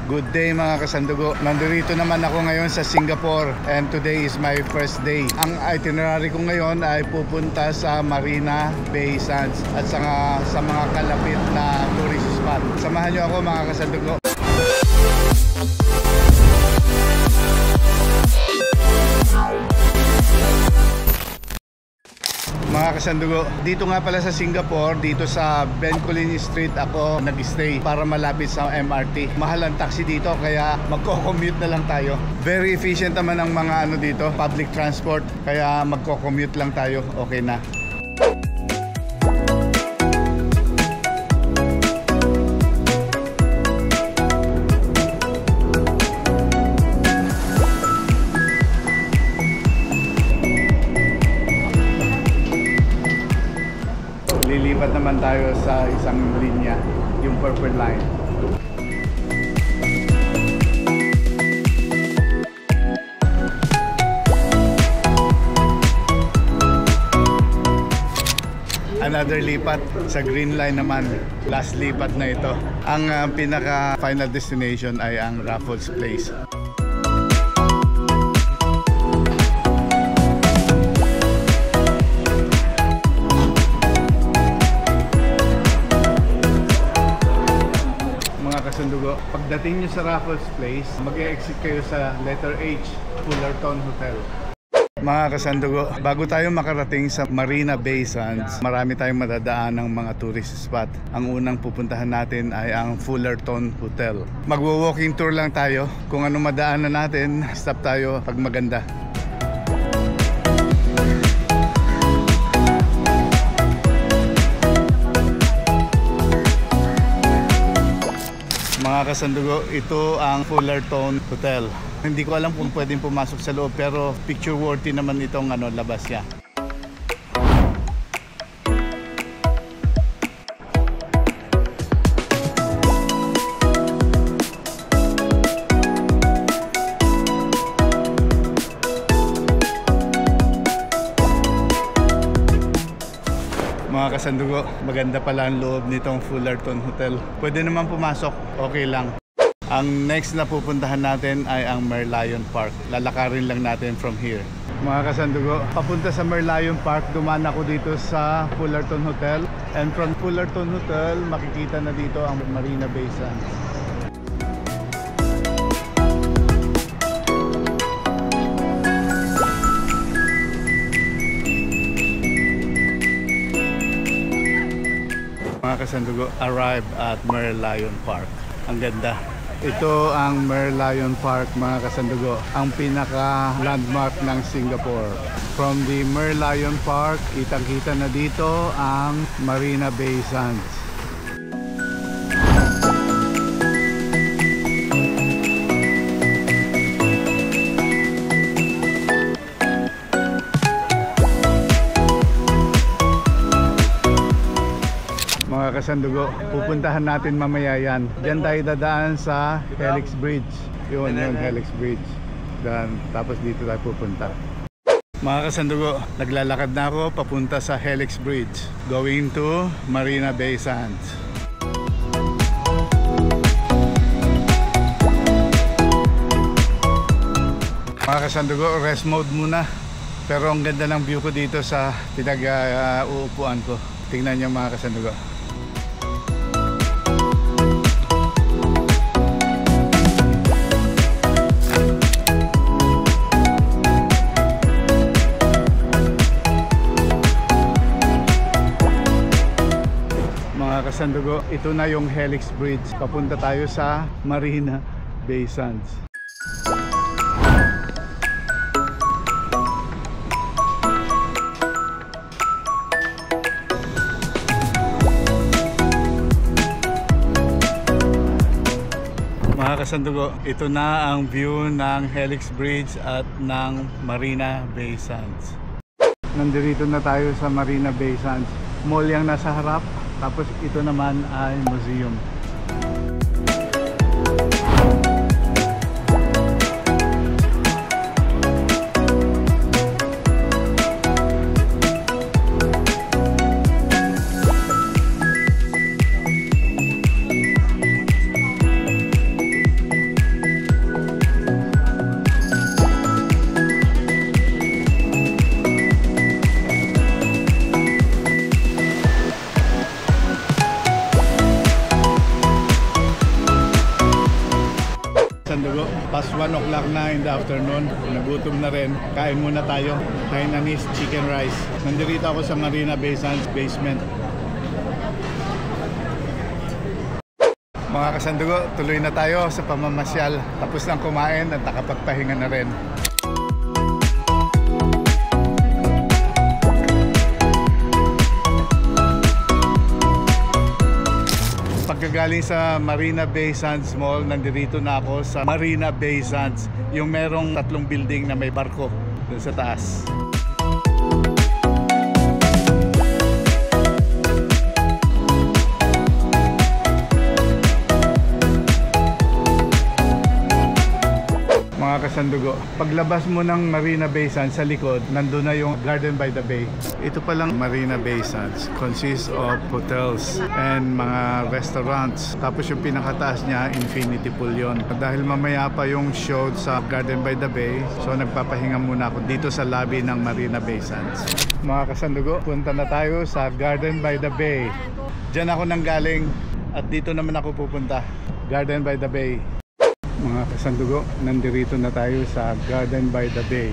Good day mga kasandugo. Nandito naman ako ngayon sa Singapore and today is my first day. Ang itinerary ko ngayon ay pupunta sa Marina Bay Sands at sa mga kalapit na tourist spot. Samahan niyo ako mga kasandugo. Mga kasandugo, dito nga pala sa Singapore, dito sa Bencoolen Street ako nag-stay para malapit sa MRT. Mahal ang taxi dito kaya magko-commute na lang tayo. Very efficient naman ang mga dito, public transport, kaya magko-commute lang tayo, okay na. Lilipat naman tayo sa isang linya, yung Purple Line. Another lipat sa Green Line naman. Last lipat na ito. Ang pinaka final destination ay ang Raffles Place. Kasundugo, pagdating nyo sa Raffles Place, mag-e-exit kayo sa letter H, Fullerton Hotel. Mga kasandugo, bago tayo makarating sa Marina Bay Sands, marami tayong madadaan ng mga tourist spot. Ang unang pupuntahan natin ay ang Fullerton Hotel. Magwo-walking tour lang tayo. Kung ano madaanan natin, stop tayo pag maganda. Mga kasandugo, ito ang Fullerton Hotel. Hindi ko alam kung pwedeng pumasok sa loob pero picture worthy naman itong labas niya. Mga kasandugo, maganda pala ang loob nitong Fullerton Hotel. Pwede naman pumasok, okay lang. Ang next na pupuntahan natin ay ang Merlion Park. Lalakarin lang natin from here. Mga kasandugo, papunta sa Merlion Park, dumaan ako dito sa Fullerton Hotel. And from Fullerton Hotel, makikita na dito ang Marina Bay Sands. Mga kasandugo, arrive at Merlion Park. Ang ganda. Ito ang Merlion Park mga kasandugo, ang pinaka landmark ng Singapore. From the Merlion Park, kitang-kita na dito ang Marina Bay Sands. Mga kasandugo, pupuntahan natin mamaya yan. Diyan tayo dadaan sa Helix Bridge. Yun, Helix Bridge. Tapos dito tayo pupunta. Mga kasandugo, naglalakad na ako papunta sa Helix Bridge. Going to Marina Bay Sands. Mga kasandugo, rest mode muna. Pero ang ganda ng view ko dito sa pinag-uupuan ko. Tingnan niyo mga kasandugo. Kasandugo, ito na yung Helix Bridge. Papunta tayo sa Marina Bay Sands. Mga kasandugo, ito na ang view ng Helix Bridge at ng Marina Bay Sands. Nandito na tayo sa Marina Bay Sands. Mall yung nasa harap. Tapos ito naman ay museum. Sandugo, past 1 o'clock na in the afternoon. Nagutom na rin. Kain muna tayo. Hainanese chicken rice. Nandito ako sa Marina Bay Sands basement. Mga kasandugo, tuloy na tayo sa pamamasyal. Tapos lang kumain at nakapagpahinga na rin. Pagkagaling sa Marina Bay Sands Mall, nandito na ako sa Marina Bay Sands, yung merong 3 building na may barko dun sa taas. Mga kasandugo, paglabas mo ng Marina Bay Sands sa likod, nandun na yung Garden by the Bay. Ito palang Marina Bay Sands consists of hotels and mga restaurants. Tapos yung pinakataas niya, infinity pool yun. Dahil mamaya pa yung show sa Garden by the Bay, so nagpapahinga muna ako dito sa lobby ng Marina Bay Sands. Mga kasandugo, punta na tayo sa Garden by the Bay. Diyan ako nanggaling at dito naman ako pupunta. Garden by the Bay. Mga kasandugo, nandito na tayo sa Garden by the Bay.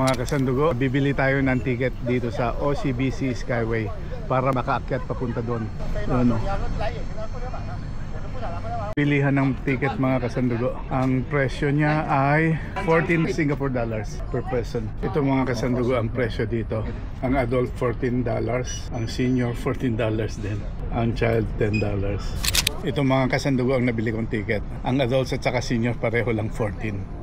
Mga kasandugo, bibili tayo ng ticket dito sa OCBC Skyway para makaakyat papunta doon. Ano? Pilihan ng ticket mga kasandugo. Ang presyo niya ay 14 Singapore dollars per person. Ito mga kasandugo ang presyo dito. Ang adult $14, ang senior $14 din. Ang child $10. Ito mga kasandugo ang nabili kong ticket. Ang adults at saka senior pareho lang 14.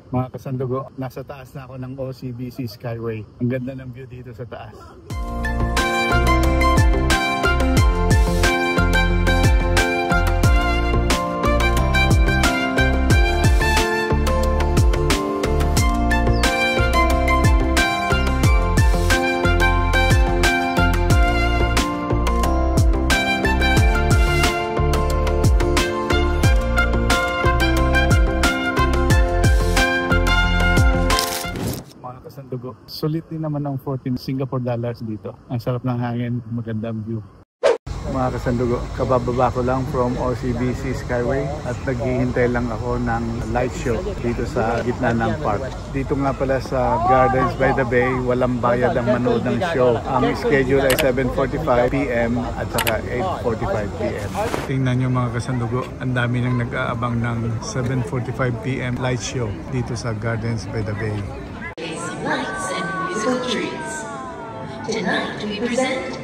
Mga kasandugo, nasa taas na ako ng OCBC Skyway. Ang ganda ng view dito sa taas. Sulit din naman ang 14 Singapore dollars dito. Ang sarap ng hangin, magandang view. Mga kasandugo, kabababa ko lang from OCBC Skyway at naghihintay lang ako ng light show dito sa gitna ng park. Dito nga pala sa Gardens by the Bay, walang bayad ang manood ng show. Ang schedule ay 7:45 PM at saka 8:45 PM. Tingnan nyo mga kasandugo, ang dami nang nag-aabang ng 7:45 PM light show dito sa Gardens by the Bay. Lights and musical treats. Tonight we present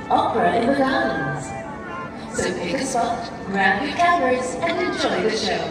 Opera in the Gardens. So pick a spot, grab your cameras, and enjoy the show.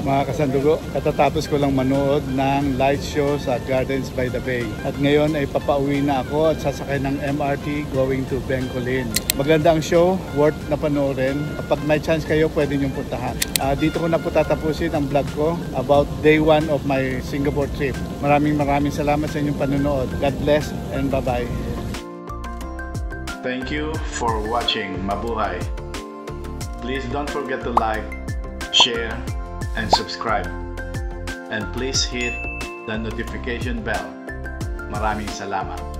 Mga kasandugo, katatapos ko lang manood ng light show sa Gardens by the Bay. At ngayon ay papauwi na ako at sasakay ng MRT going to Bengcolin. Maganda ang show, worth na panoorin. Kapag may chance kayo, pwede niyong puntahan. Dito ko na po tatapusin ang vlog ko about day 1 of my Singapore trip. Maraming salamat sa inyong panonood. God bless and bye-bye. Thank you for watching. Mabuhay. Please don't forget to like, share, and subscribe. And please hit the notification bell. Maraming salamat.